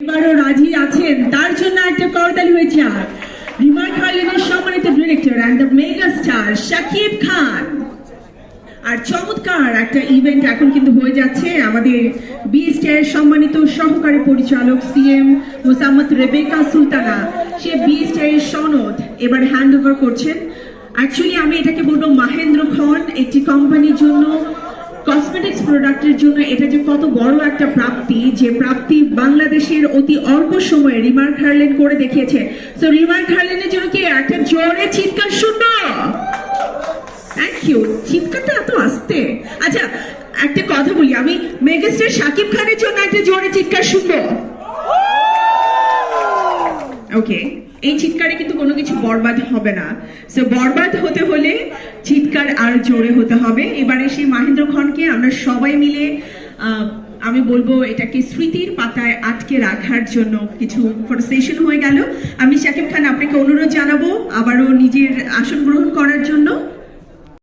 এবারও রাজি আছেন তার জন্য একটা করতালি হয়েছে। আর রিমার খালিদের সম্মানিত director and the mega star Shakib Khan. আর চমৎকার একটা ইভেন্ট এখন কিন্তু হয়ে যাচ্ছে। আমাদের বি স্টারের সম্মানিত সহকারী পরিচালক সিএম মোসাম্মদ রেবেকা সুলতানা, সে বি স্টারের সনদ এবার হ্যান্ড ওভার করছেন। অ্যাকচুয়ালি আমি এটাকে বলবো মাহেন্দ্র খন একটি কোম্পানির জন্য, কসমেটিক্স প্রোডাক্টের জন্য এটা যে কত বড় একটা প্রাপ্তি, যে প্রাপ্তি বাংলাদেশের অতি অল্প সময়ে রিমার্ক হার্লেন করে দেখিয়েছে। সো রিমার্ক হার্লেনের জন্য কি একটা জোরে চিৎকার শুনবো? Thank you. চিৎকারটা এত আসতে। আচ্ছা একটা কথা বলি, আমি মেগাস্টার শাকিব খানের জন্য একটা জোরে চিৎকার শুনবো? ওকে, এই চিৎকারে কিন্তু কোনো কিছু বরবাদ হবে না। সো বরবাদ হতে হলে চিৎকার আর জোরে হতে হবে। এবারে সেই মাহেন্দ্র খনকে আমরা সবাই মিলে আমি বলবো এটাকে স্মৃতির পাতায় আটকে রাখার জন্য কিছু ফটো সেশন হয়ে গেল। আমি শাকিব খান আপনাকে অনুরোধ জানাবো আবারও নিজের আসন গ্রহণ করার জন্য।